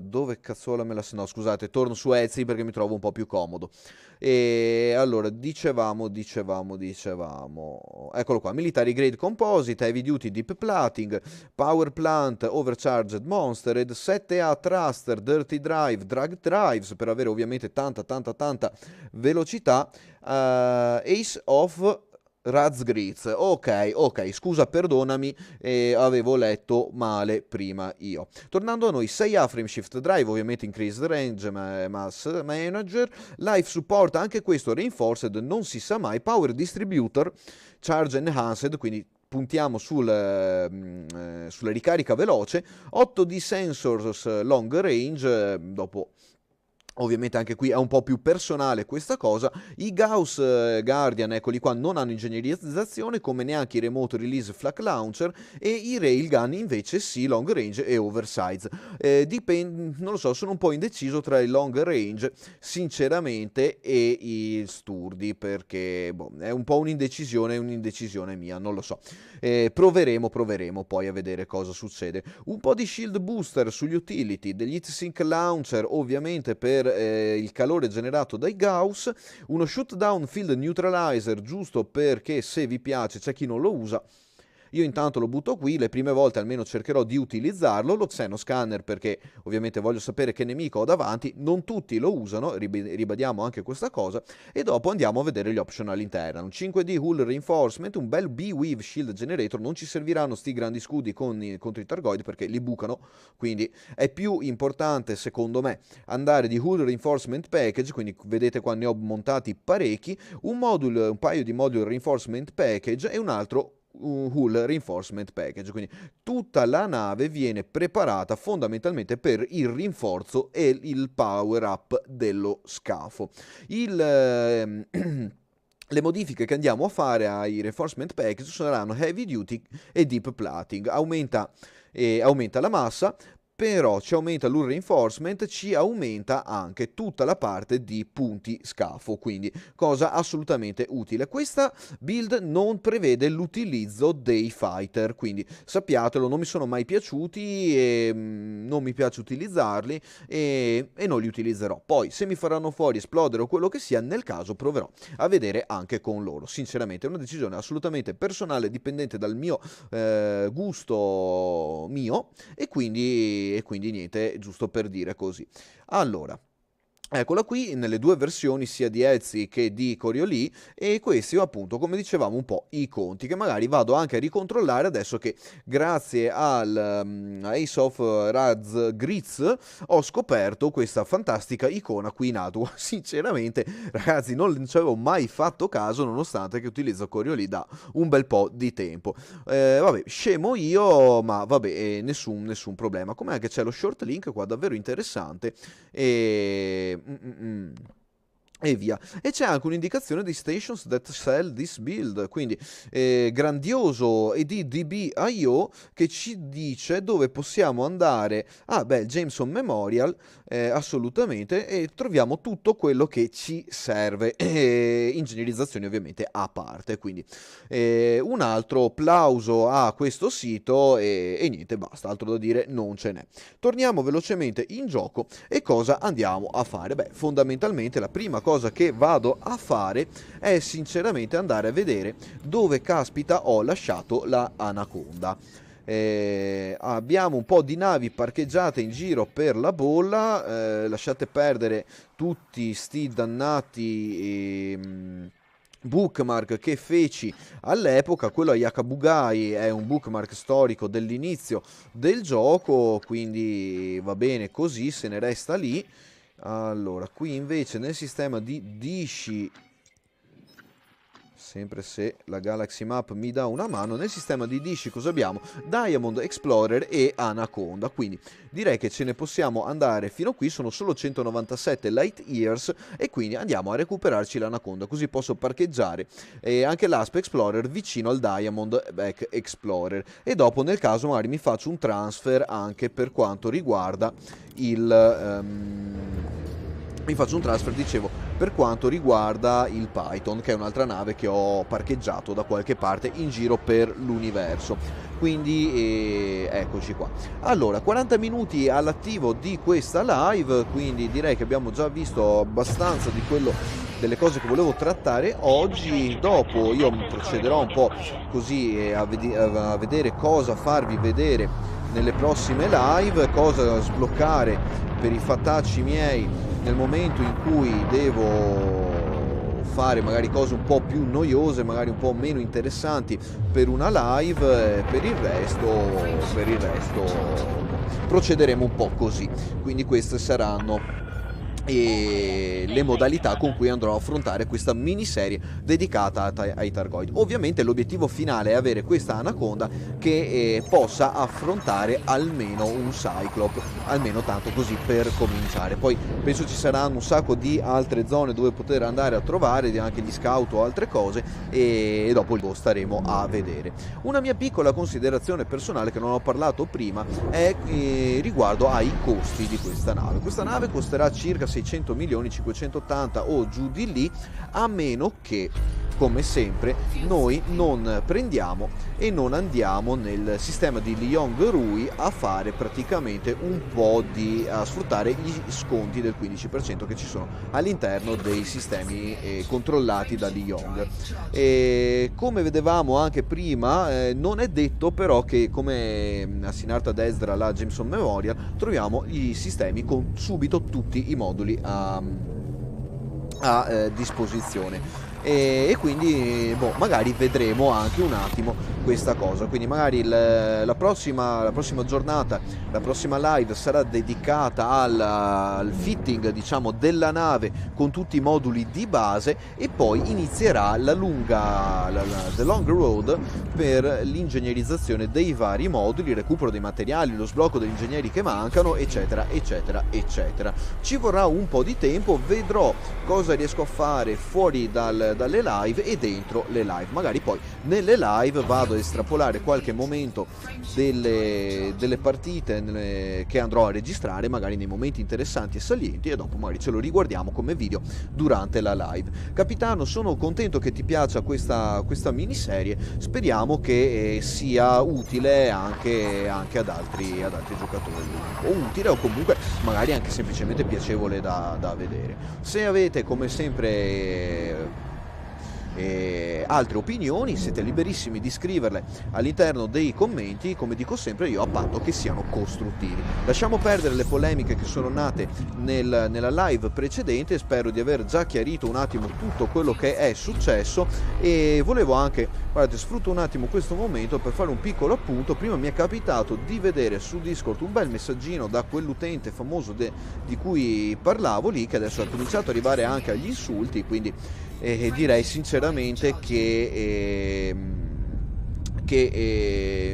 Dove cazzuola me la... No, scusate, torno su Etsy perché mi trovo un po' più comodo. E allora, dicevamo... Eccolo qua, Military Grade Composite, Heavy Duty Deep Plating, Power Plant Overcharged Monstered, 7A Thruster, Dirty Drive, Drag Drives per avere ovviamente tanta velocità, Ace of Razgriz, ok, scusa, perdonami, avevo letto male prima io. Tornando a noi, 6A Frame Shift Drive, ovviamente Increased Range, Mass Manager, Life Support, anche questo Reinforced, non si sa mai, Power Distributor, Charge Enhanced, quindi puntiamo sulla ricarica veloce, 8D Sensors Long Range, dopo... Ovviamente anche qui è un po' più personale questa cosa. I Gauss Guardian, eccoli qua, non hanno ingegnerizzazione, come neanche i Remote Release Flak Launcher, e i Railgun invece sì, long range e oversize. Non lo so, sono un po' indeciso tra il long range, sinceramente, e i sturdi, perché boh, è un po' un'indecisione mia, non lo so. Proveremo poi a vedere cosa succede. Un po' di shield booster sugli utility, degli heatsink launcher, ovviamente per il calore generato dai Gauss, uno shoot down field neutralizer giusto perché se vi piace c'è chi non lo usa. Io intanto lo butto qui, le prime volte almeno cercherò di utilizzarlo, lo Xenoscanner perché ovviamente voglio sapere che nemico ho davanti, non tutti lo usano, ribadiamo anche questa cosa, e dopo andiamo a vedere gli option all'interno. Un 5D Hull Reinforcement, un bel B-Weave Shield Generator, non ci serviranno sti grandi scudi contro i Targoid perché li bucano, quindi è più importante secondo me andare di Hull Reinforcement Package, quindi vedete qua ne ho montati parecchi, un paio di module Reinforcement Package e un altro Hull Reinforcement Package, quindi tutta la nave viene preparata fondamentalmente per il rinforzo e il power up dello scafo. Le modifiche che andiamo a fare ai reinforcement package saranno heavy duty e deep plating, aumenta la massa, però ci aumenta l'hull reinforcement, ci aumenta anche tutta la parte di punti scafo, quindi cosa assolutamente utile. Questa build non prevede l'utilizzo dei fighter, quindi sappiatelo, non mi sono mai piaciuti e non mi piace utilizzarli e non li utilizzerò. Poi se mi faranno fuori esplodere o quello che sia, nel caso proverò a vedere anche con loro. Sinceramente è una decisione assolutamente personale, dipendente dal mio gusto mio, e quindi niente, giusto per dire così. Allora, eccola qui nelle due versioni sia di Etsy che di Coriolì, e questi appunto come dicevamo un po' i conti che magari vado anche a ricontrollare adesso che grazie al Ace of Raz Gritz ho scoperto questa fantastica icona qui in alto. Sinceramente ragazzi non ci avevo mai fatto caso nonostante che utilizzo Coriolì da un bel po' di tempo. Vabbè, scemo io, ma vabbè, nessun problema. Come anche c'è lo short link qua davvero interessante e via. E c'è anche un'indicazione di stations that sell this build, quindi grandioso EDDB.io che ci dice dove possiamo andare. Ah beh, Jameson Memorial, assolutamente, e troviamo tutto quello che ci serve, ingegnerizzazione ovviamente a parte, quindi un altro plauso a questo sito e niente, basta, altro da dire non ce n'è. Torniamo velocemente in gioco e cosa andiamo a fare? Beh, fondamentalmente la prima cosa che vado a fare è sinceramente andare a vedere dove caspita ho lasciato la Anaconda. abbiamo un po' di navi parcheggiate in giro per la bolla, lasciate perdere tutti sti dannati bookmark che feci all'epoca. Quello a Yakabugai è un bookmark storico dell'inizio del gioco, quindi va bene così, se ne resta lì. Allora, qui invece nel sistema di Dishi, sempre se la Galaxy Map mi dà una mano, nel sistema di Dishi cosa abbiamo? Diamond, Explorer e Anaconda, quindi direi che ce ne possiamo andare fino a qui. Sono solo 197 light years e quindi andiamo a recuperarci l'Anaconda, così posso parcheggiare anche l'Asp Explorer vicino al Diamond Back Explorer, e dopo nel caso magari mi faccio un transfer anche per quanto riguarda dicevo, per quanto riguarda il Python, che è un'altra nave che ho parcheggiato da qualche parte in giro per l'universo. Quindi eccoci qua. Allora, 40 minuti all'attivo di questa live, quindi direi che abbiamo già visto abbastanza delle cose che volevo trattare oggi. Dopo io procederò un po' così a vedere cosa farvi vedere nelle prossime live, cosa sbloccare per i fattacci miei nel momento in cui devo fare magari cose un po' più noiose, magari un po' meno interessanti per una live. Per il resto procederemo un po' così. Quindi queste saranno le modalità con cui andrò a affrontare questa miniserie dedicata ai Thargoid. Ovviamente l'obiettivo finale è avere questa Anaconda che possa affrontare almeno un Cyclop, almeno tanto così per cominciare. Poi penso ci saranno un sacco di altre zone dove poter andare a trovare anche gli scout o altre cose, e dopo lo staremo a vedere. Una mia piccola considerazione personale che non ho parlato prima è riguardo ai costi di questa nave. Questa nave costerà circa 600 milioni, 580 o giù di lì, a meno che, come sempre, noi non prendiamo e non andiamo nel sistema di Liong-Rui a fare praticamente a sfruttare gli sconti del 15% che ci sono all'interno dei sistemi controllati da Liong. E come vedevamo anche prima, non è detto però che, come a Sinarta Desdra la Jameson Memorial, troviamo i sistemi con subito tutti i moduli a disposizione. E quindi magari vedremo anche un attimo questa cosa. Quindi magari la prossima giornata, la prossima live sarà dedicata al fitting, diciamo, della nave con tutti i moduli di base, e poi inizierà the long road per l'ingegnerizzazione dei vari moduli, il recupero dei materiali, lo sblocco degli ingegneri che mancano, eccetera eccetera eccetera. Ci vorrà un po' di tempo, vedrò cosa riesco a fare fuori dalle live e dentro le live. Magari poi nelle live vado ad estrapolare qualche momento delle partite che andrò a registrare, magari nei momenti interessanti e salienti, e dopo magari ce lo riguardiamo come video durante la live. Capitano, sono contento che ti piaccia questa miniserie, speriamo che sia utile anche ad altri giocatori, o utile o comunque magari anche semplicemente piacevole da vedere. Se avete come sempre altre opinioni, siete liberissimi di scriverle all'interno dei commenti, come dico sempre io, a patto che siano costruttivi. Lasciamo perdere le polemiche che sono nate nella live precedente. Spero di aver già chiarito un attimo tutto quello che è successo, e volevo anche, guardate, sfrutto un attimo questo momento per fare un piccolo appunto. Prima mi è capitato di vedere su Discord un bel messaggino da quell'utente famoso di cui parlavo lì, che adesso è cominciato ad arrivare anche agli insulti, quindi direi sinceramente che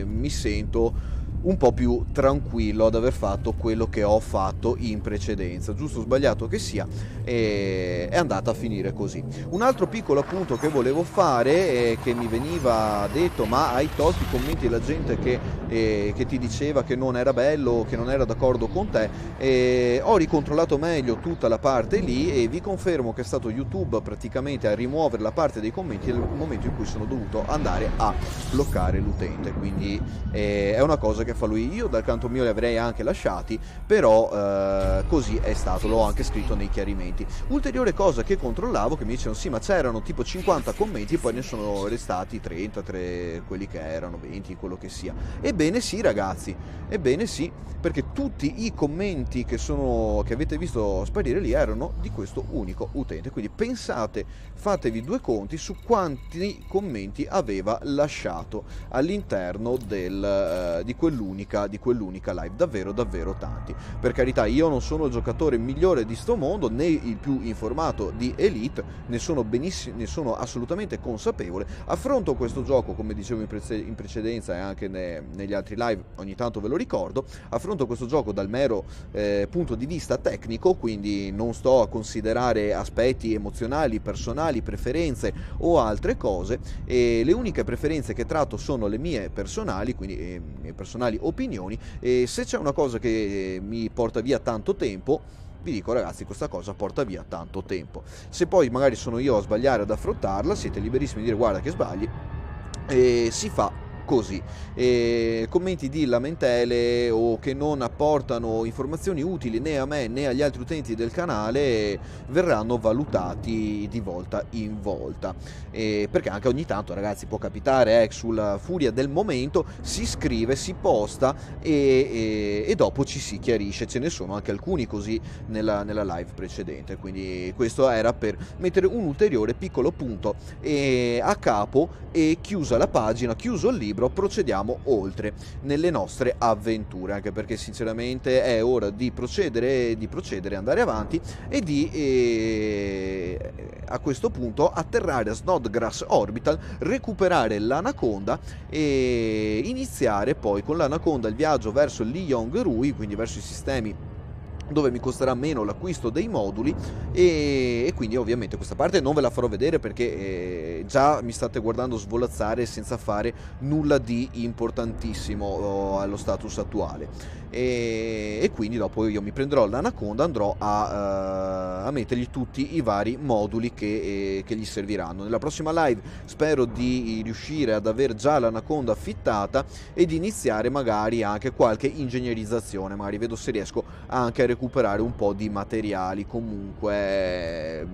mi sento un po' più tranquillo ad aver fatto quello che ho fatto in precedenza. Giusto o sbagliato che sia, è andata a finire così. Un altro piccolo appunto che volevo fare è che mi veniva detto: ma hai tolto i commenti della gente che ti diceva che non era bello, che non era d'accordo con te. Ho ricontrollato meglio tutta la parte lì e vi confermo che è stato YouTube praticamente a rimuovere la parte dei commenti nel momento in cui sono dovuto andare a bloccare l'utente. Quindi è una cosa che fa lui. Io dal canto mio li avrei anche lasciati, però così è stato, l'ho anche scritto nei chiarimenti. Ulteriore cosa che controllavo, che mi dicevano sì, ma c'erano tipo 50 commenti, poi ne sono restati 30, quelli che erano 20, quello che sia. Ebbene sì ragazzi, ebbene sì, perché tutti i commenti che avete visto sparire lì erano di questo unico utente. Quindi pensate, fatevi due conti su quanti commenti aveva lasciato all'interno di quell'unica live. Davvero davvero tanti. Per carità, io non sono il giocatore migliore di sto mondo, né il più informato di Elite, ne sono assolutamente consapevole. Affronto questo gioco, come dicevo in precedenza e anche negli altri live, ogni tanto ve lo ricordo, affronto questo gioco dal mero punto di vista tecnico, quindi non sto a considerare aspetti emozionali, personali, preferenze o altre cose, e le uniche preferenze che tratto sono le mie personali, quindi mie personali opinioni, e se c'è una cosa che mi porta via tanto tempo, vi dico ragazzi, questa cosa porta via tanto tempo. Se poi magari sono io a sbagliare ad affrontarla, siete liberissimi di dire guarda che sbagli, e si fa così. Commenti di lamentele o che non apportano informazioni utili né a me né agli altri utenti del canale verranno valutati di volta in volta, perché anche ogni tanto ragazzi può capitare, sulla furia del momento si scrive, si posta e dopo ci si chiarisce. Ce ne sono anche alcuni così nella live precedente, quindi questo era per mettere un ulteriore piccolo punto a capo, e chiusa la pagina, chiuso il libro, procediamo oltre nelle nostre avventure, anche perché sinceramente è ora di procedere, andare avanti e di a questo punto atterrare a Snodgrass Orbital, recuperare l'Anaconda e iniziare poi con l'Anaconda il viaggio verso Liyong-Rui, quindi verso i sistemi dove mi costerà meno l'acquisto dei moduli, e quindi ovviamente questa parte non ve la farò vedere perché già mi state guardando svolazzare senza fare nulla di importantissimo allo status attuale, e quindi dopo io mi prenderò l'Anaconda, andrò a mettergli tutti i vari moduli che gli serviranno. Nella prossima live spero di riuscire ad aver già l'Anaconda affittata e di iniziare magari anche qualche ingegnerizzazione, magari vedo se riesco anche a recuperare un po' di materiali. Comunque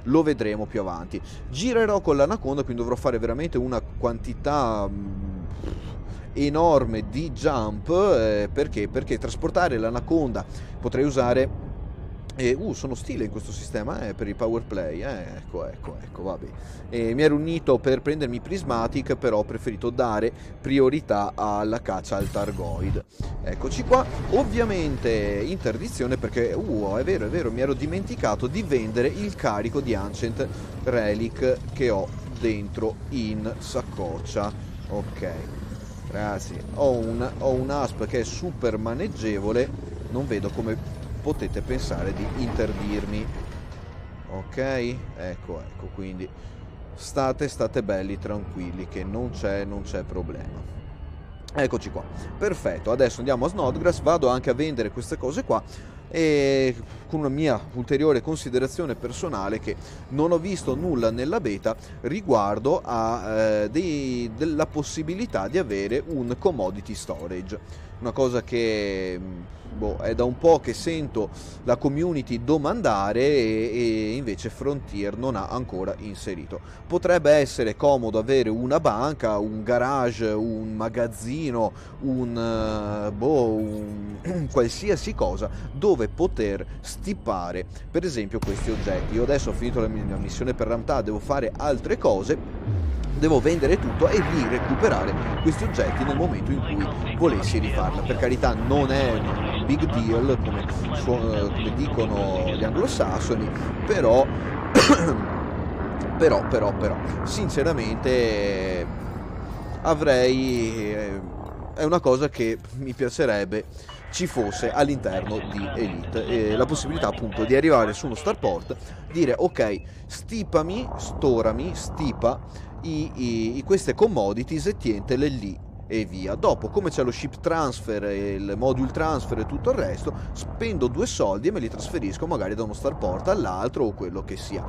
lo vedremo più avanti. Girerò con l'Anaconda, quindi dovrò fare veramente una quantità enorme di jump, perché trasportare l'Anaconda potrei usare sono stile in questo sistema per il power play, ecco, vabbè. Mi ero unito per prendermi Prismatic, però ho preferito dare priorità alla caccia al Targoid. Eccoci qua, ovviamente interdizione perché, è vero, mi ero dimenticato di vendere il carico di Ancient Relic che ho dentro in saccoccia. Ok, ragazzi, ho un asp che è super maneggevole, non vedo come potete pensare di interdirmi. Ok, ecco, quindi state belli tranquilli che non c'è problema. Eccoci qua, perfetto. Adesso andiamo a Snodgrass, vado anche a vendere queste cose qua, e con una mia ulteriore considerazione personale, che non ho visto nulla nella beta riguardo a della possibilità di avere un commodity storage, una cosa che è da un po' che sento la community domandare e invece Frontier non ha ancora inserito. Potrebbe essere comodo avere una banca, un garage, un magazzino, un qualsiasi cosa dove poter stipare per esempio questi oggetti. Io adesso ho finito la mia missione per Ramtha, devo fare altre cose, devo vendere tutto e di recuperare questi oggetti nel momento in cui volessi rifarla. Per carità, non è un big deal come dicono gli anglosassoni, però sinceramente è una cosa che mi piacerebbe ci fosse all'interno di Elite, e la possibilità appunto di arrivare su uno starport, dire ok, stipa queste commodities e tientele lì, e via. Dopo, come c'è lo ship transfer e il module transfer e tutto il resto, spendo 2 soldi e me li trasferisco magari da uno starport all'altro o quello che sia.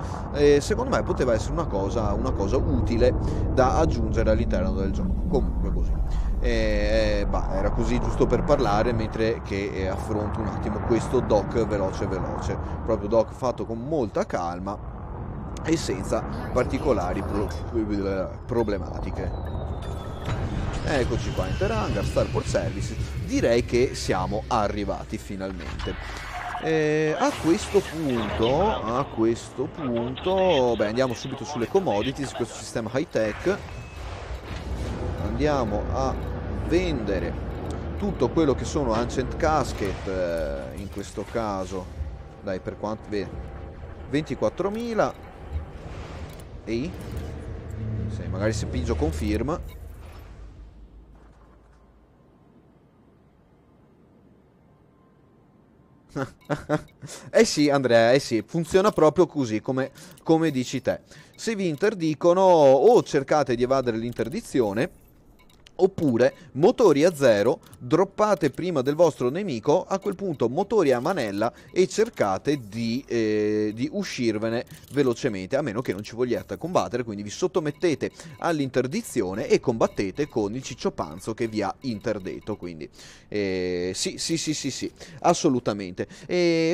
Secondo me poteva essere una cosa utile da aggiungere all'interno del gioco. Comunque così. Era così giusto per parlare, mentre che affronto un attimo questo dock veloce, proprio dock fatto con molta calma e senza particolari problematiche. Eccoci qua, Interhangar, Starport Services. Direi che siamo arrivati finalmente. A questo punto, beh, andiamo subito sulle commodities, questo sistema high tech. Andiamo a vendere tutto quello che sono Ancient Casket, in questo caso, dai, per quanto vede, 24.000. Ehi, sì, magari se pingio confirma. Eh sì, Andrea, eh sì, funziona proprio così, come dici te. Se vi interdicono, o cercate di evadere l'interdizione, oppure motori a zero, droppate prima del vostro nemico, a quel punto motori a manella e cercate di uscirvene velocemente, a meno che non ci vogliate combattere, quindi vi sottomettete all'interdizione e combattete con il cicciopanzo che vi ha interdetto. Quindi sì, assolutamente.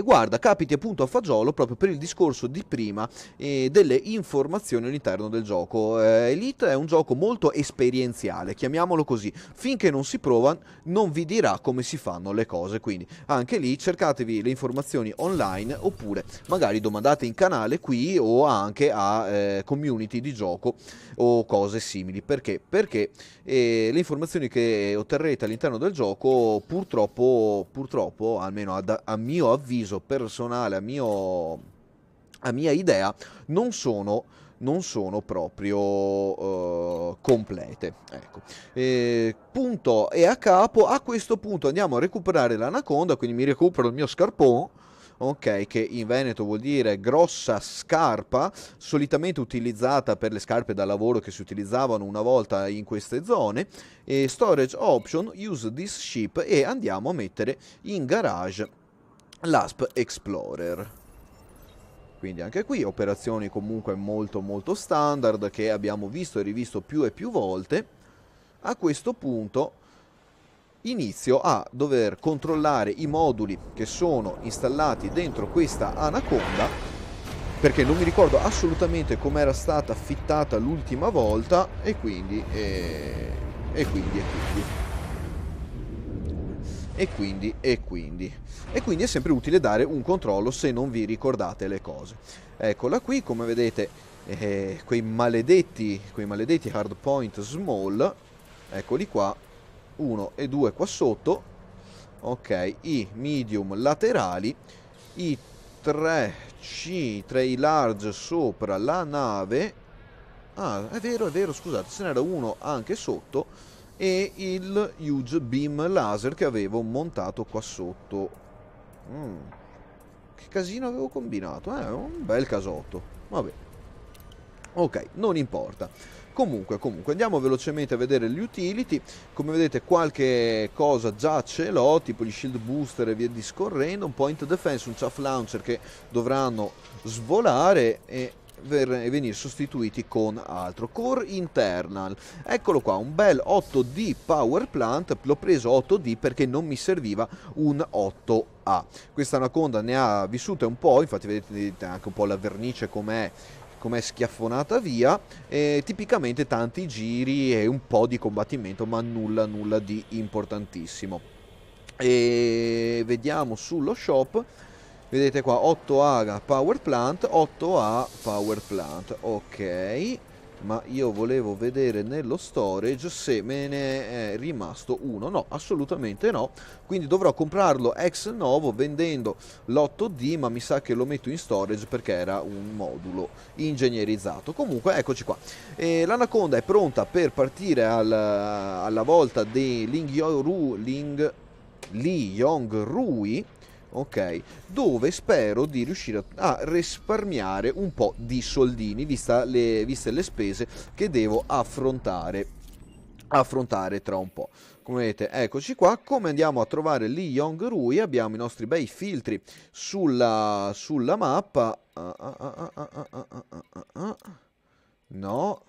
Guarda, capiti appunto a fagiolo proprio per il discorso di prima, delle informazioni all'interno del gioco. Elite è un gioco molto esperienziale, chiamiamolo così. Finché non si prova non vi dirà come si fanno le cose, quindi anche lì cercatevi le informazioni online, oppure magari domandate in canale qui o anche a community di gioco o cose simili. Perché le informazioni che otterrete all'interno del gioco purtroppo almeno a mio avviso personale, a mia idea, non sono proprio complete. Ecco. Punto e a capo. A questo punto andiamo a recuperare l'anaconda, quindi mi recupero il mio scarpone, ok, che in Veneto vuol dire grossa scarpa, solitamente utilizzata per le scarpe da lavoro che si utilizzavano una volta in queste zone. Storage option, use this ship, e andiamo a mettere in garage l'Asp Explorer. Quindi anche qui operazioni comunque molto standard che abbiamo visto e rivisto più e più volte. A questo punto inizio a dover controllare i moduli che sono installati dentro questa anaconda, perché non mi ricordo assolutamente com'era stata fittata l'ultima volta, e quindi è sempre utile dare un controllo se non vi ricordate le cose. Eccola qui, come vedete, quei maledetti hardpoint small, eccoli qua, 1 e 2 qua sotto, ok, i medium laterali, i 3 large sopra la nave. Ah, è vero, scusate, ce n'era uno anche sotto, e il huge beam laser che avevo montato qua sotto. Che casino avevo combinato, un bel casotto, vabbè, ok, non importa. Comunque andiamo velocemente a vedere gli utility. Come vedete qualche cosa già ce l'ho, tipo gli shield booster e via discorrendo, un point defense, un chaff launcher che dovranno svolare e venire sostituiti con altro. Core internal, eccolo qua, un bel 8D power plant. L'ho preso 8D perché non mi serviva un 8A. Questa anaconda ne ha vissute un po', infatti vedete anche un po' la vernice com'è schiaffonata via, tipicamente tanti giri e un po' di combattimento, ma nulla di importantissimo. E vediamo sullo shop. Vedete qua 8A power plant, 8A power plant, ok, ma io volevo vedere nello storage se me ne è rimasto uno. No, assolutamente no, quindi dovrò comprarlo ex novo vendendo l'8D, ma mi sa che lo metto in storage perché era un modulo ingegnerizzato. Comunque eccoci qua, l'anaconda è pronta per partire alla volta di Li Yong-rui, ok, dove spero di riuscire a risparmiare un po' di soldini, viste le spese che devo affrontare affrontare tra un po'. Come vedete, eccoci qua. Come andiamo a trovare Lee Yong-rui? Abbiamo i nostri bei filtri sulla mappa. No.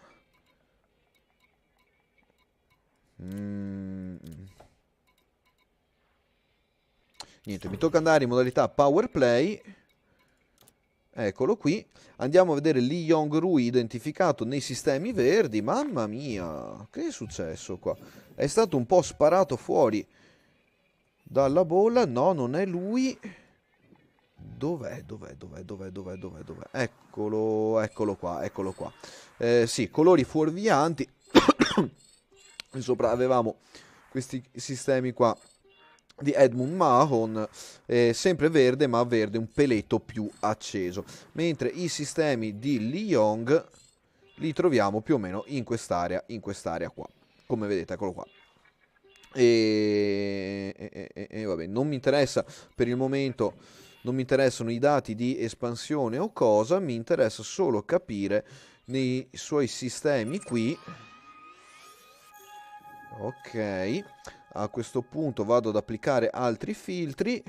Niente, mi tocca andare in modalità Power Play. Eccolo qui. Andiamo a vedere Lee Yong-rui identificato nei sistemi verdi. Mamma mia, che è successo qua? È stato un po' sparato fuori dalla bolla. No, non è lui. Dov'è? Eccolo qua. Sì, colori fuorvianti. Sopra avevamo questi sistemi qua di Edmund Mahon, sempre verde, ma verde un peletto più acceso, mentre i sistemi di Lee Yong li troviamo più o meno in quest'area qua, come vedete, eccolo qua. E vabbè, non mi interessa per il momento, non mi interessano i dati di espansione o cosa, mi interessa solo capire nei suoi sistemi qui. Ok, a questo punto vado ad applicare altri filtri.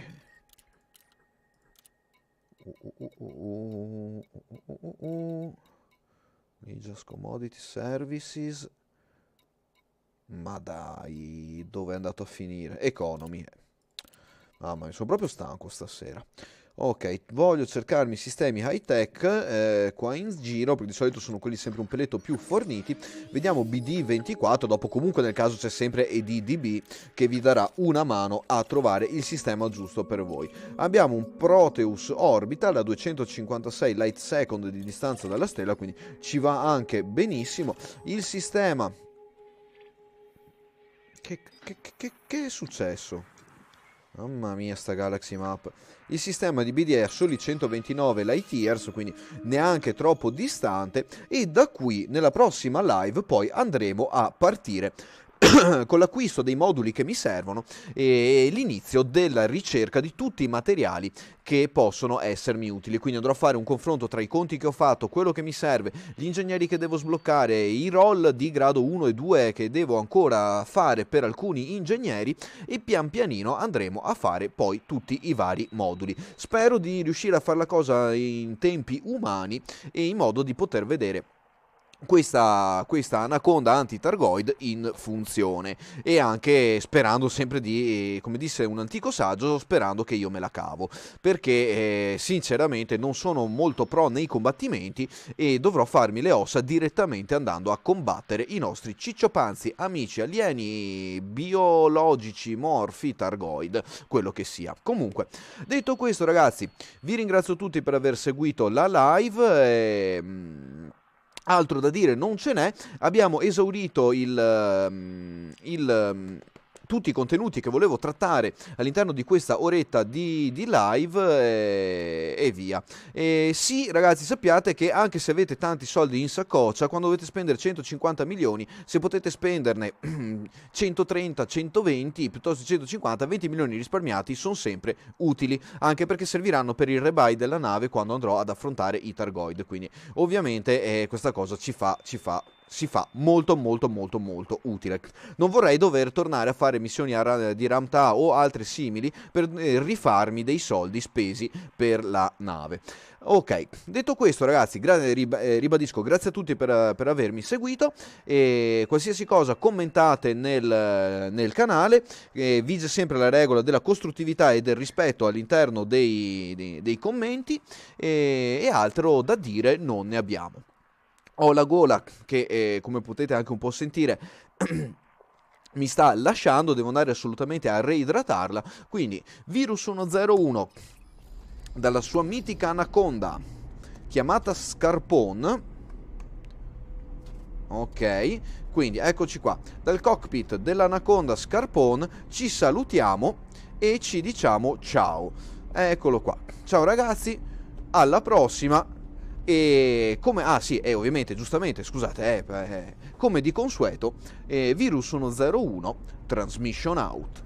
Just Commodity Services. Ma dai, dove è andato a finire? Economy. Mamma mia, sono proprio stanco stasera. Ok, voglio cercarmi sistemi high tech qua in giro, perché di solito sono quelli sempre un peletto più forniti. Vediamo BD24, dopo comunque nel caso c'è sempre EDDB che vi darà una mano a trovare il sistema giusto per voi. Abbiamo un Proteus Orbital a 256 light second di distanza dalla stella, quindi ci va anche benissimo. Il sistema... Che è successo? Mamma mia, sta Galaxy Map. Il sistema di BD è a soli 129 light years, quindi neanche troppo distante, e da qui nella prossima live poi andremo a partire con l'acquisto dei moduli che mi servono e l'inizio della ricerca di tutti i materiali che possono essermi utili. Quindi andrò a fare un confronto tra i conti che ho fatto, quello che mi serve, gli ingegneri che devo sbloccare, i roll di grado 1 e 2 che devo ancora fare per alcuni ingegneri, e pian pianino andremo a fare poi tutti i vari moduli. Spero di riuscire a fare la cosa in tempi umani e in modo di poter vedere questa anaconda anti-targoid in funzione, e anche sperando sempre di, come disse un antico saggio, sperando che io me la cavo, perché sinceramente non sono molto pro nei combattimenti e dovrò farmi le ossa direttamente andando a combattere i nostri cicciopanzi amici alieni biologici, morfi, targoid, quello che sia. Comunque, detto questo ragazzi, vi ringrazio tutti per aver seguito la live. Altro da dire non ce n'è, abbiamo esaurito tutti i contenuti che volevo trattare all'interno di questa oretta di live, e via. Sì ragazzi, sappiate che anche se avete tanti soldi in saccoccia, quando dovete spendere 150 milioni, se potete spenderne 130, 120, piuttosto 150, 20 milioni risparmiati sono sempre utili, anche perché serviranno per il rebuy della nave quando andrò ad affrontare i Targoid. Quindi ovviamente questa cosa si fa molto utile. Non vorrei dover tornare a fare missioni di Ramtha o altre simili per rifarmi dei soldi spesi per la nave. Ok, detto questo ragazzi, ribadisco, grazie a tutti per avermi seguito, e qualsiasi cosa commentate nel canale, vige sempre la regola della costruttività e del rispetto all'interno dei commenti, e altro da dire non ne abbiamo. Ho la gola che, come potete anche un po' sentire, mi sta lasciando, devo andare assolutamente a reidratarla. Quindi, Virus 101, dalla sua mitica anaconda, chiamata Scarpone. Ok, quindi eccoci qua. Dal cockpit dell'anaconda Scarpone ci salutiamo e ci diciamo ciao. Eccolo qua. Ciao ragazzi, alla prossima. E come... Ah sì, ovviamente, giustamente, scusate, come di consueto, Virus 101, Transmission out.